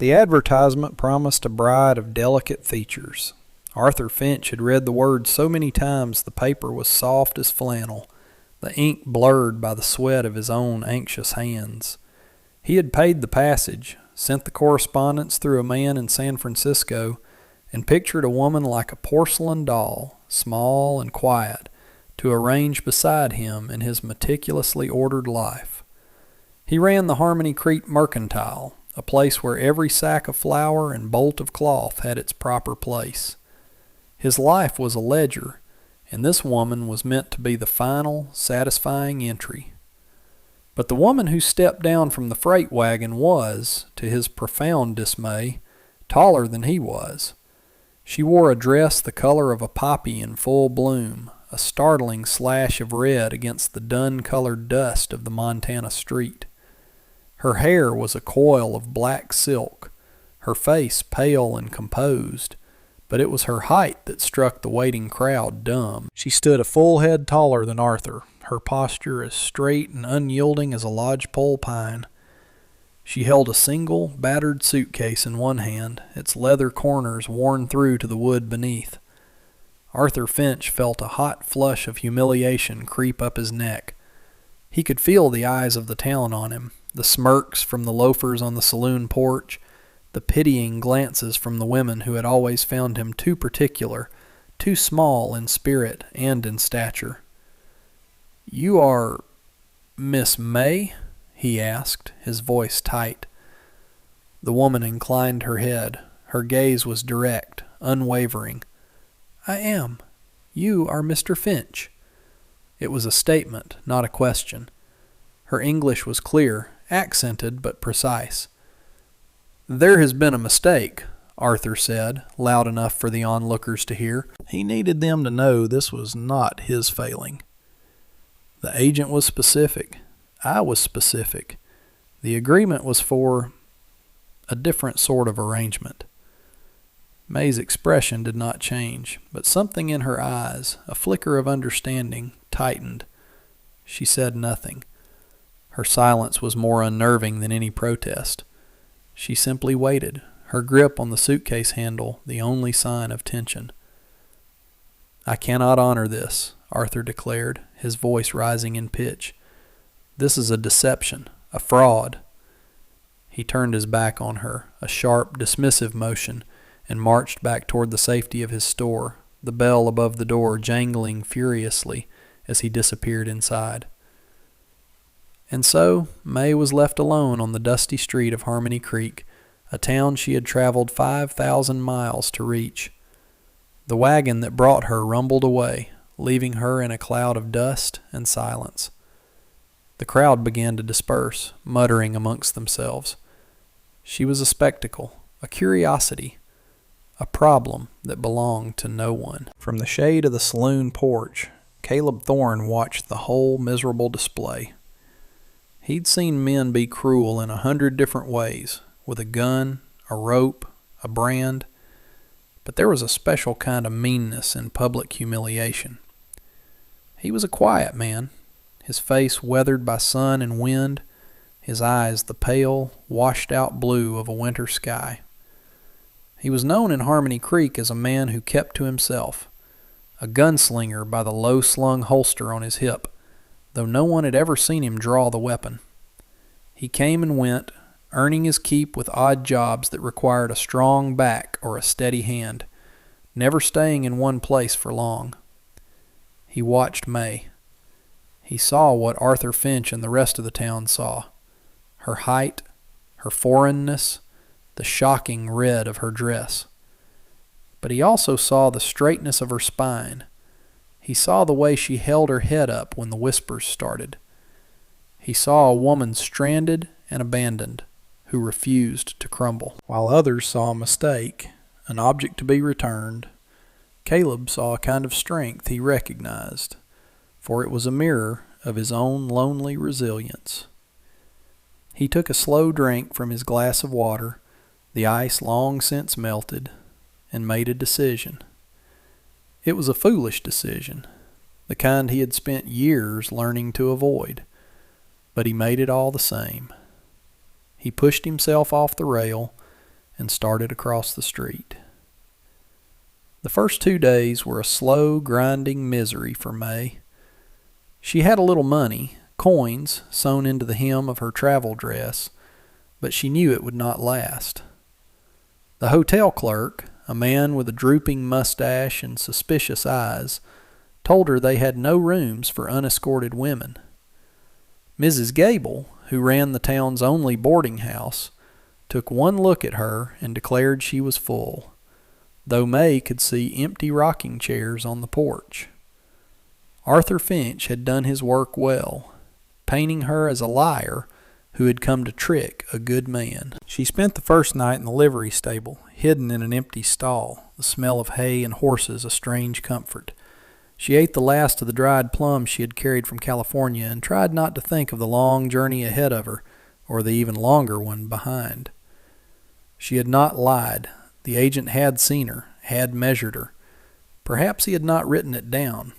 The advertisement promised a bride of delicate features. Arthur Finch had read the words so many times the paper was soft as flannel, the ink blurred by the sweat of his own anxious hands. He had paid the passage, sent the correspondence through a man in San Francisco, and pictured a woman like a porcelain doll, small and quiet, to arrange beside him in his meticulously ordered life. He ran the Harmony Creek Mercantile, a place where every sack of flour and bolt of cloth had its proper place. His life was a ledger, and this woman was meant to be the final, satisfying entry. But the woman who stepped down from the freight wagon was, to his profound dismay, taller than he was. She wore a dress the color of a poppy in full bloom, a startling slash of red against the dun-colored dust of the Montana street. Her hair was a coil of black silk, her face pale and composed, but it was her height that struck the waiting crowd dumb. She stood a full head taller than Arthur, her posture as straight and unyielding as a lodgepole pine. She held a single, battered suitcase in one hand, its leather corners worn through to the wood beneath. Arthur Finch felt a hot flush of humiliation creep up his neck. He could feel the eyes of the town on him, the smirks from the loafers on the saloon porch, the pitying glances from the women who had always found him too particular, too small in spirit and in stature. "You are Miss May?" he asked, his voice tight. The woman inclined her head. Her gaze was direct, unwavering. "I am. You are Mr. Finch." It was a statement, not a question. Her English was clear, accented but precise. "There has been a mistake," Arthur said, loud enough for the onlookers to hear. He needed them to know this was not his failing. The agent was specific. I was specific. The agreement was for a different sort of arrangement. May's expression did not change, but something in her eyes, a flicker of understanding, tightened. She said nothing. Her silence was more unnerving than any protest. She simply waited, her grip on the suitcase handle the only sign of tension. "I cannot honor this," Arthur declared, his voice rising in pitch. "This is a deception, a fraud." He turned his back on her, a sharp, dismissive motion, and marched back toward the safety of his store, the bell above the door jangling furiously as he disappeared inside. And so May was left alone on the dusty street of Harmony Creek, a town she had traveled 5,000 miles to reach. The wagon that brought her rumbled away, leaving her in a cloud of dust and silence. The crowd began to disperse, muttering amongst themselves. She was a spectacle, a curiosity, a problem that belonged to no one. From the shade of the saloon porch, Caleb Thorne watched the whole miserable display. He'd seen men be cruel in 100 different ways, with a gun, a rope, a brand, but there was a special kind of meanness in public humiliation. He was a quiet man, his face weathered by sun and wind, his eyes the pale, washed-out blue of a winter sky. He was known in Harmony Creek as a man who kept to himself, a gunslinger by the low-slung holster on his hip, though no one had ever seen him draw the weapon. He came and went, earning his keep with odd jobs that required a strong back or a steady hand, never staying in one place for long. He watched May. He saw what Arthur Finch and the rest of the town saw: her height, her foreignness, the shocking red of her dress. But he also saw the straightness of her spine. He saw the way she held her head up when the whispers started. He saw a woman stranded and abandoned, who refused to crumble. While others saw a mistake, an object to be returned, Caleb saw a kind of strength he recognized, for it was a mirror of his own lonely resilience. He took a slow drink from his glass of water, the ice long since melted, and made a decision. It was a foolish decision, the kind he had spent years learning to avoid, but he made it all the same. He pushed himself off the rail, and started across the street. The first 2 days were a slow, grinding misery for May. She had a little money, coins sewn into the hem of her travel dress, but she knew it would not last. The hotel clerk, a man with a drooping mustache and suspicious eyes, told her they had no rooms for unescorted women. Mrs. Gable, who ran the town's only boarding house, took one look at her and declared she was full, though May could see empty rocking chairs on the porch. Arthur Finch had done his work well, painting her as a liar who had come to trick a good man. She spent the first night in the livery stable, hidden in an empty stall, the smell of hay and horses a strange comfort. She ate the last of the dried plums she had carried from California and tried not to think of the long journey ahead of her, or the even longer one behind. She had not lied. The agent had seen her, had measured her. Perhaps he had not written it down.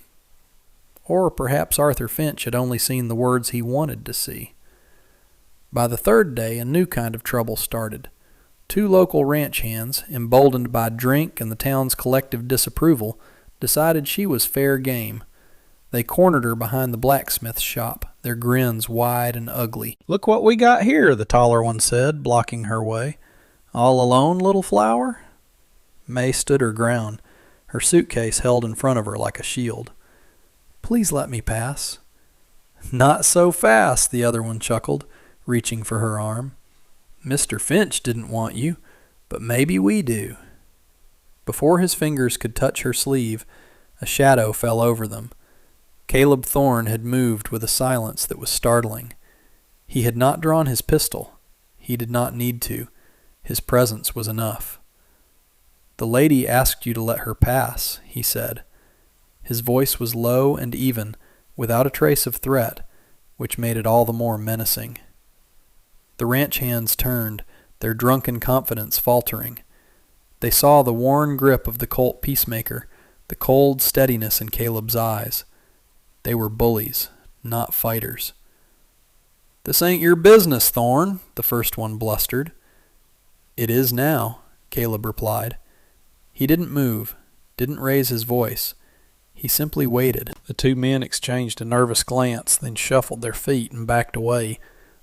Or perhaps Arthur Finch had only seen the words he wanted to see. By the third day, a new kind of trouble started. 2 local ranch hands, emboldened by drink and the town's collective disapproval, decided she was fair game. They cornered her behind the blacksmith's shop, their grins wide and ugly. "Look what we got here," the taller one said, blocking her way. "All alone, little flower?" May stood her ground, her suitcase held in front of her like a shield. "Please let me pass." "Not so fast," the other one chuckled, reaching for her arm. "Mr. Finch didn't want you, but maybe we do." Before his fingers could touch her sleeve, a shadow fell over them. Caleb Thorne had moved with a silence that was startling. He had not drawn his pistol. He did not need to. His presence was enough. "The lady asked you to let her pass," he said. His voice was low and even, without a trace of threat, which made it all the more menacing. The ranch hands turned, their drunken confidence faltering. They saw the worn grip of the Colt peacemaker, the cold steadiness in Caleb's eyes. They were bullies, not fighters. "This ain't your business, Thorne," the first one blustered. "It is now," Caleb replied. He didn't move, didn't raise his voice. He simply waited. The 2 men exchanged a nervous glance, then shuffled their feet and backed away,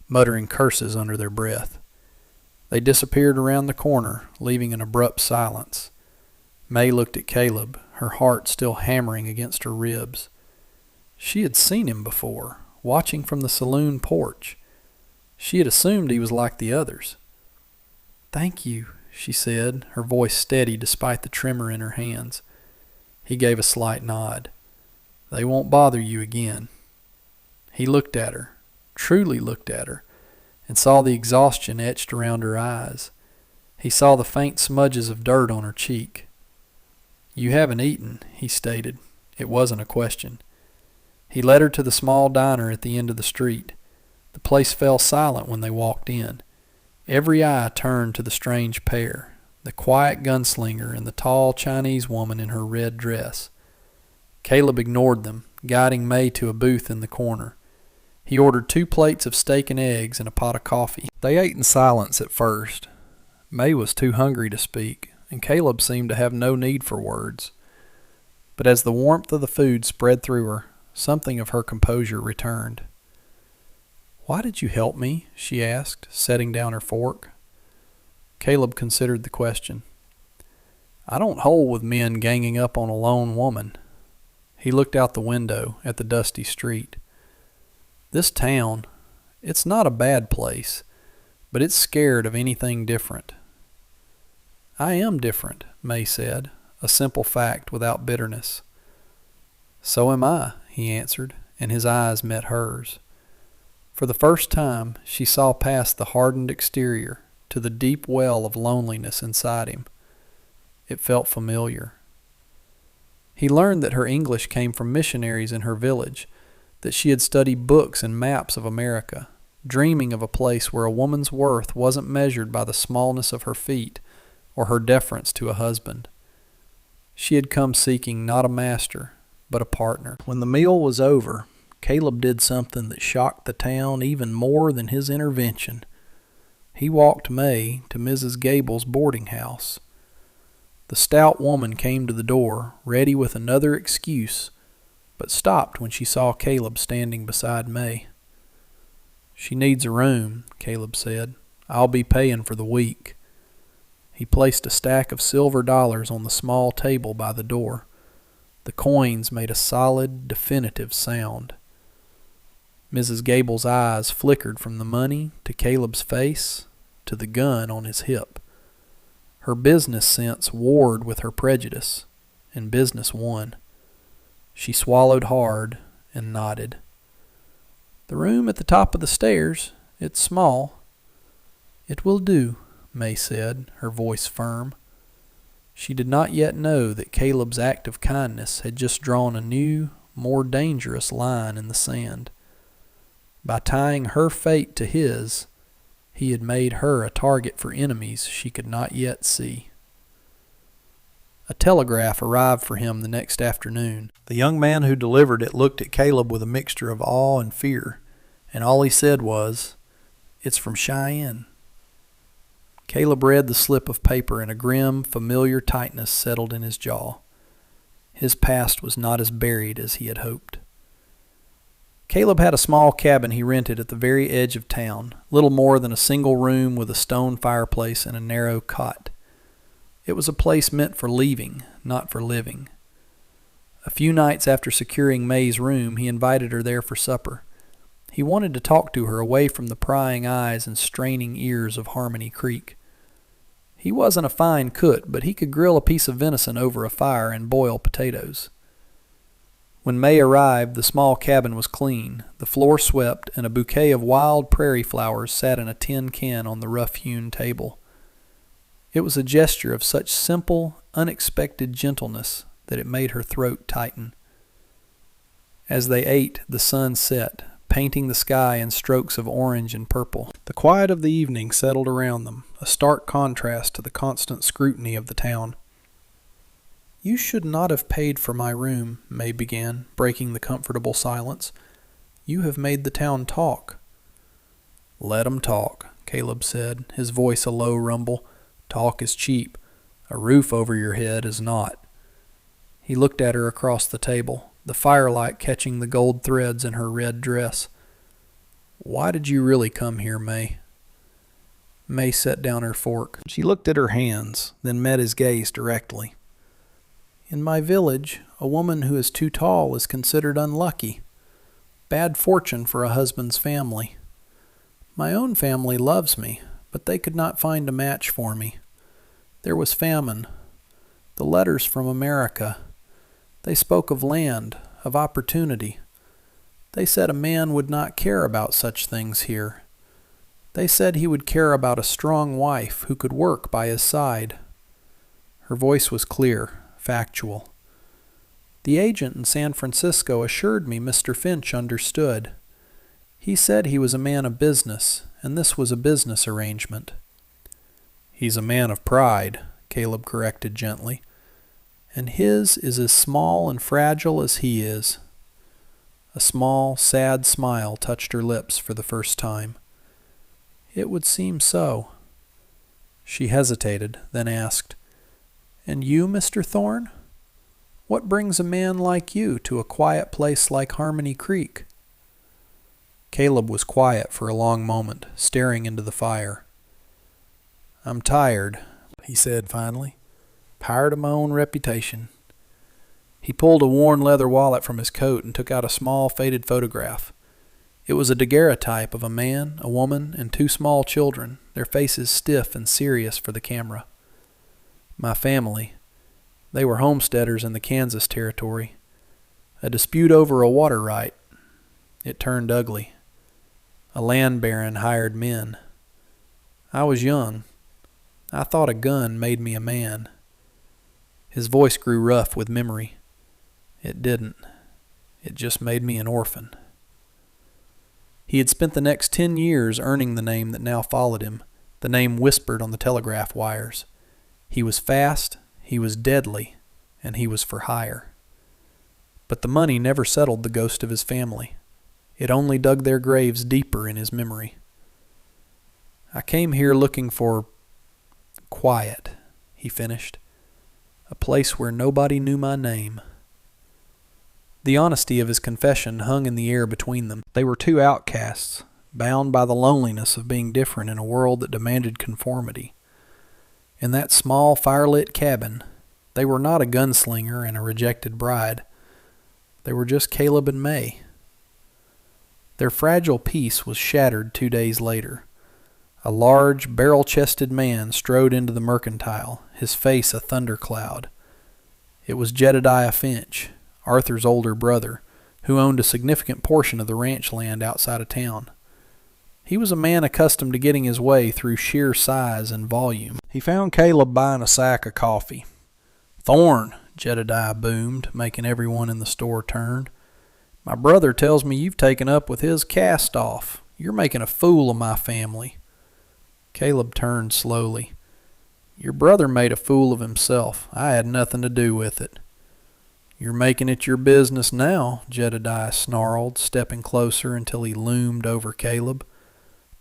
muttering curses under their breath. They disappeared around the corner, leaving an abrupt silence. May looked at Caleb, her heart still hammering against her ribs. She had seen him before, watching from the saloon porch. She had assumed he was like the others. "Thank you," she said, her voice steady despite the tremor in her hands. He gave a slight nod. "They won't bother you again." He looked at her, truly looked at her, and saw the exhaustion etched around her eyes. He saw the faint smudges of dirt on her cheek. "You haven't eaten," he stated. It wasn't a question. He led her to the small diner at the end of the street. The place fell silent when they walked in. Every eye turned to the strange pair, the quiet gunslinger and the tall Chinese woman in her red dress. Caleb ignored them, guiding May to a booth in the corner. He ordered 2 plates of steak and eggs and a pot of coffee. They ate in silence at first. May was too hungry to speak, and Caleb seemed to have no need for words. But as the warmth of the food spread through her, something of her composure returned. "Why did you help me?" she asked, setting down her fork. Caleb considered the question. "I don't hold with men ganging up on a lone woman." He looked out the window at the dusty street. "This town, it's not a bad place, but it's scared of anything different." "I am different," May said, a simple fact without bitterness. "So am I," he answered, and his eyes met hers. For the first time, she saw past the hardened exterior to the deep well of loneliness inside him. It felt familiar. He learned that her English came from missionaries in her village, that she had studied books and maps of America, dreaming of a place where a woman's worth wasn't measured by the smallness of her feet or her deference to a husband. She had come seeking not a master, but a partner. When the meal was over, Caleb did something that shocked the town even more than his intervention. He walked May to Mrs. Gable's boarding house. The stout woman came to the door, ready with another excuse, but stopped when she saw Caleb standing beside May. "She needs a room," Caleb said. "I'll be paying for the week." He placed a stack of silver dollars on the small table by the door. The coins made a solid, definitive sound. Mrs. Gable's eyes flickered from the money to Caleb's face to the gun on his hip. Her business sense warred with her prejudice, and business won. She swallowed hard and nodded. "The room at the top of the stairs. It's small." "It will do," May said, her voice firm. She did not yet know that Caleb's act of kindness had just drawn a new, more dangerous line in the sand. By tying her fate to his, he had made her a target for enemies she could not yet see. A telegraph arrived for him the next afternoon. The young man who delivered it looked at Caleb with a mixture of awe and fear, and all he said was, "It's from Cheyenne." Caleb read the slip of paper, and a grim, familiar tightness settled in his jaw. His past was not as buried as he had hoped. Caleb had a small cabin he rented at the very edge of town, little more than a single room with a stone fireplace and a narrow cot. It was a place meant for leaving, not for living. A few nights after securing May's room, he invited her there for supper. He wanted to talk to her away from the prying eyes and straining ears of Harmony Creek. He wasn't a fine cook, but he could grill a piece of venison over a fire and boil potatoes. When May arrived, the small cabin was clean, the floor swept, and a bouquet of wild prairie flowers sat in a tin can on the rough-hewn table. It was a gesture of such simple, unexpected gentleness that it made her throat tighten. As they ate, the sun set, painting the sky in strokes of orange and purple. The quiet of the evening settled around them, a stark contrast to the constant scrutiny of the town. "You should not have paid for my room," May began, breaking the comfortable silence. "You have made the town talk." "Let 'em talk," Caleb said, his voice a low rumble. "Talk is cheap. A roof over your head is not." He looked at her across the table, the firelight catching the gold threads in her red dress. "Why did you really come here, May?" May set down her fork. She looked at her hands, then met his gaze directly. "In my village, a woman who is too tall is considered unlucky. Bad fortune for a husband's family. My own family loves me, but they could not find a match for me. There was famine. The letters from America. They spoke of land, of opportunity. They said a man would not care about such things here. They said he would care about a strong wife who could work by his side." Her voice was clear, factual. "The agent in San Francisco assured me Mr. Finch understood. He said he was a man of business, and this was a business arrangement." "He's a man of pride," Caleb corrected gently. "And his is as small and fragile as he is." A small, sad smile touched her lips for the first time. "It would seem so." She hesitated, then asked, "And you, Mr. Thorne? What brings a man like you to a quiet place like Harmony Creek?" Caleb was quiet for a long moment, staring into the fire. "I'm tired," he said finally. "Tired of my own reputation." He pulled a worn leather wallet from his coat and took out a small faded photograph. It was a daguerreotype of a man, a woman, and two small children, their faces stiff and serious for the camera. "My family. They were homesteaders in the Kansas Territory. A dispute over a water right. It turned ugly. A land baron hired men. I was young. I thought a gun made me a man." His voice grew rough with memory. "It didn't. It just made me an orphan." He had spent the next 10 years earning the name that now followed him, the name whispered on the telegraph wires. He was fast, he was deadly, and he was for hire. But the money never settled the ghost of his family. It only dug their graves deeper in his memory. "I came here looking for quiet," he finished. "A place where nobody knew my name." The honesty of his confession hung in the air between them. They were two outcasts, bound by the loneliness of being different in a world that demanded conformity. In that small, firelit cabin, they were not a gunslinger and a rejected bride. They were just Caleb and May. Their fragile peace was shattered 2 days later. A large, barrel-chested man strode into the mercantile, his face a thundercloud. It was Jedediah Finch, Arthur's older brother, who owned a significant portion of the ranch land outside of town. He was a man accustomed to getting his way through sheer size and volume. He found Caleb buying a sack of coffee. "Thorne," Jedediah boomed, making everyone in the store turn. "My brother tells me you've taken up with his cast-off. You're making a fool of my family." Caleb turned slowly. "Your brother made a fool of himself. I had nothing to do with it." "You're making it your business now," Jedediah snarled, stepping closer until he loomed over Caleb.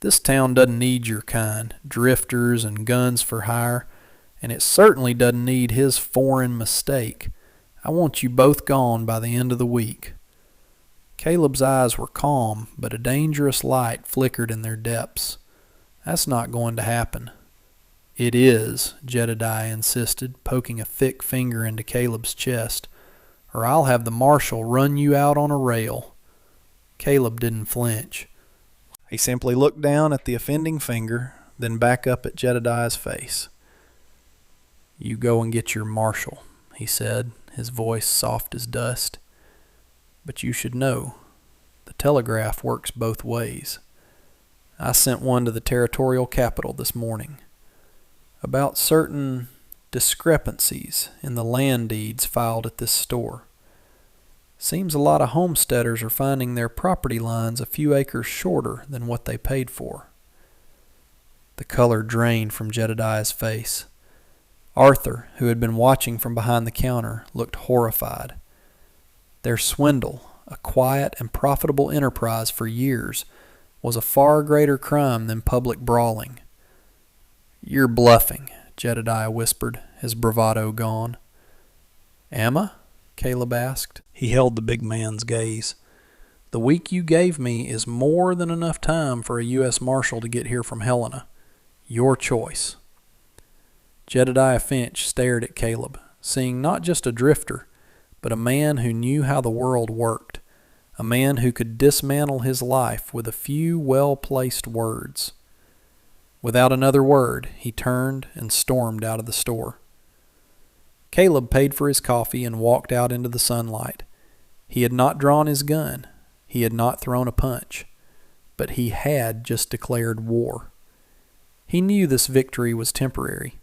"This town doesn't need your kind, drifters and guns for hire, and it certainly doesn't need his foreign mistake. I want you both gone by the end of the week." Caleb's eyes were calm, but a dangerous light flickered in their depths. "That's not going to happen." "It is," Jedediah insisted, poking a thick finger into Caleb's chest, "or I'll have the marshal run you out on a rail." Caleb didn't flinch. He simply looked down at the offending finger, then back up at Jedediah's face. "You go and get your marshal," he said, his voice soft as dust. "But you should know, the telegraph works both ways. I sent one to the territorial capital this morning about certain discrepancies in the land deeds filed at this store. Seems a lot of homesteaders are finding their property lines a few acres shorter than what they paid for." The color drained from Jedediah's face. Arthur, who had been watching from behind the counter, looked horrified. Their swindle, a quiet and profitable enterprise for years, was a far greater crime than public brawling. "You're bluffing," Jedediah whispered, his bravado gone. "Am I?" Caleb asked. He held the big man's gaze. "The week you gave me is more than enough time for a U.S. Marshal to get here from Helena. Your choice." Jedediah Finch stared at Caleb, seeing not just a drifter, but a man who knew how the world worked, a man who could dismantle his life with a few well-placed words. Without another word, he turned and stormed out of the store. Caleb paid for his coffee and walked out into the sunlight. He had not drawn his gun. He had not thrown a punch. But he had just declared war. He knew this victory was temporary.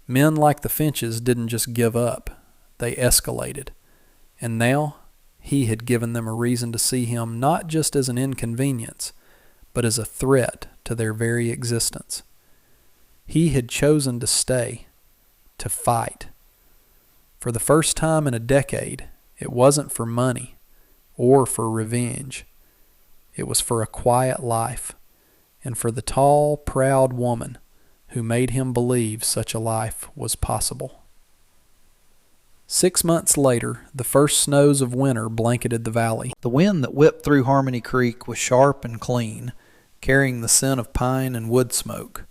Men like the Finches didn't just give up. They escalated. And now he had given them a reason to see him not just as an inconvenience, but as a threat to their very existence. He had chosen to stay, to fight. For the first time in a decade, it wasn't for money or for revenge. It was for a quiet life, and for the tall, proud woman who made him believe such a life was possible. 6 months later, the first snows of winter blanketed the valley. The wind that whipped through Harmony Creek was sharp and clean, carrying the scent of pine and wood smoke.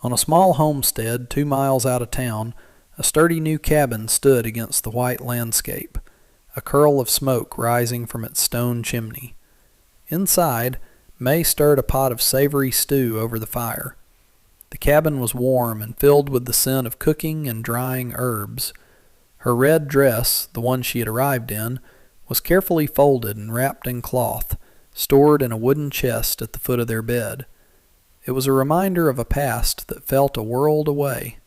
On a small homestead 2 miles out of town, a sturdy new cabin stood against the white landscape, a curl of smoke rising from its stone chimney. Inside, May stirred a pot of savory stew over the fire. The cabin was warm and filled with the scent of cooking and drying herbs. Her red dress, the one she had arrived in, was carefully folded and wrapped in cloth, stored in a wooden chest at the foot of their bed. It was a reminder of a past that felt a world away.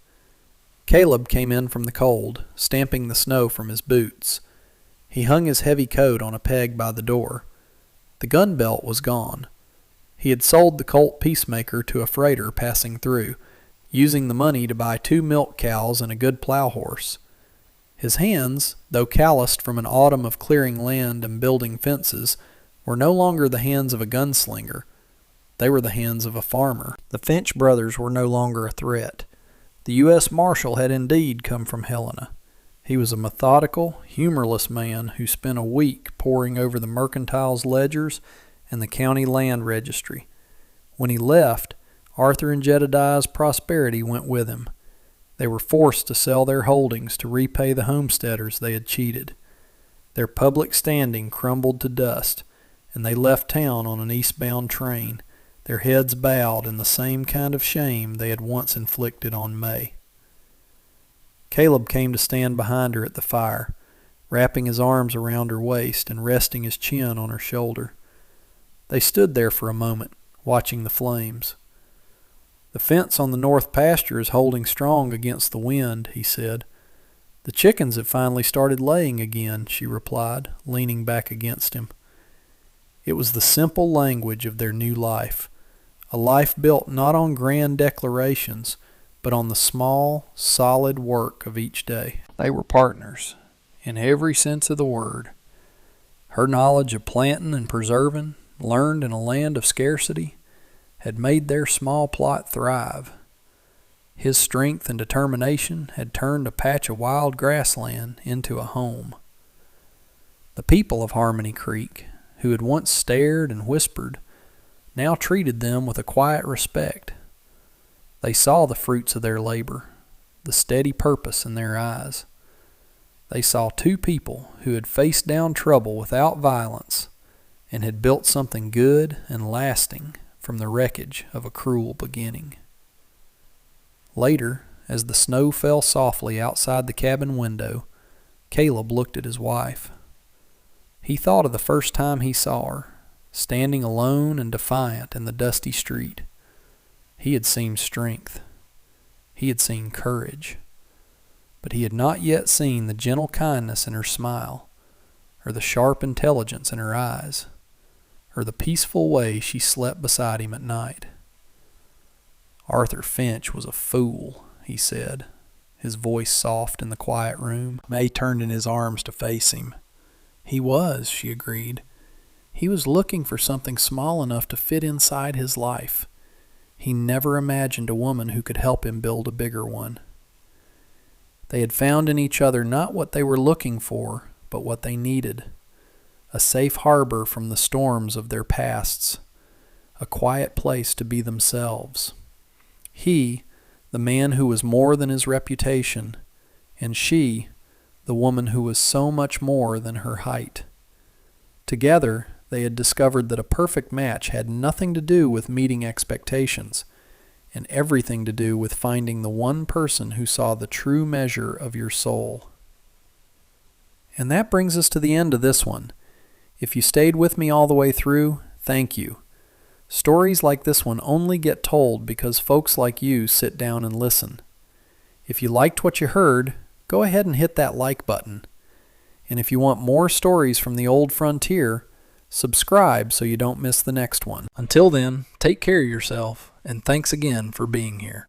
Caleb came in from the cold, stamping the snow from his boots. He hung his heavy coat on a peg by the door. The gun belt was gone. He had sold the Colt Peacemaker to a freighter passing through, using the money to buy 2 milk cows and a good plow horse. His hands, though calloused from an autumn of clearing land and building fences, were no longer the hands of a gunslinger. They were the hands of a farmer. The Finch brothers were no longer a threat. The U.S. Marshal had indeed come from Helena. He was a methodical, humorless man who spent a week poring over the mercantile's ledgers and the county land registry. When he left, Arthur and Jedediah's prosperity went with him. They were forced to sell their holdings to repay the homesteaders they had cheated. Their public standing crumbled to dust, and they left town on an eastbound train, their heads bowed in the same kind of shame they had once inflicted on May. Caleb came to stand behind her at the fire, wrapping his arms around her waist and resting his chin on her shoulder. They stood there for a moment, watching the flames. "The fence on the north pasture is holding strong against the wind," he said. "The chickens have finally started laying again," she replied, leaning back against him. It was the simple language of their new life, a life built not on grand declarations, but on the small, solid work of each day. They were partners, in every sense of the word. Her knowledge of planting and preserving, learned in a land of scarcity, had made their small plot thrive. His strength and determination had turned a patch of wild grassland into a home. The people of Harmony Creek, who had once stared and whispered, now treated them with a quiet respect. They saw the fruits of their labor, the steady purpose in their eyes. They saw two people who had faced down trouble without violence and had built something good and lasting from the wreckage of a cruel beginning. Later, as the snow fell softly outside the cabin window, Caleb looked at his wife. He thought of the first time he saw her, standing alone and defiant in the dusty street. He had seen strength. He had seen courage. But he had not yet seen the gentle kindness in her smile, or the sharp intelligence in her eyes, or the peaceful way she slept beside him at night. "Arthur Finch was a fool," he said, his voice soft in the quiet room. May turned in his arms to face him. "He was," she agreed. "He was looking for something small enough to fit inside his life. He never imagined a woman who could help him build a bigger one." They had found in each other not what they were looking for, but what they needed. A safe harbor from the storms of their pasts. A quiet place to be themselves. He, the man who was more than his reputation, and she, the woman who was so much more than her height. Together, they had discovered that a perfect match had nothing to do with meeting expectations, and everything to do with finding the one person who saw the true measure of your soul. And that brings us to the end of this one. If you stayed with me all the way through, thank you. Stories like this one only get told because folks like you sit down and listen. If you liked what you heard, go ahead and hit that like button. And if you want more stories from the old frontier, subscribe so you don't miss the next one. Until then, take care of yourself, and thanks again for being here.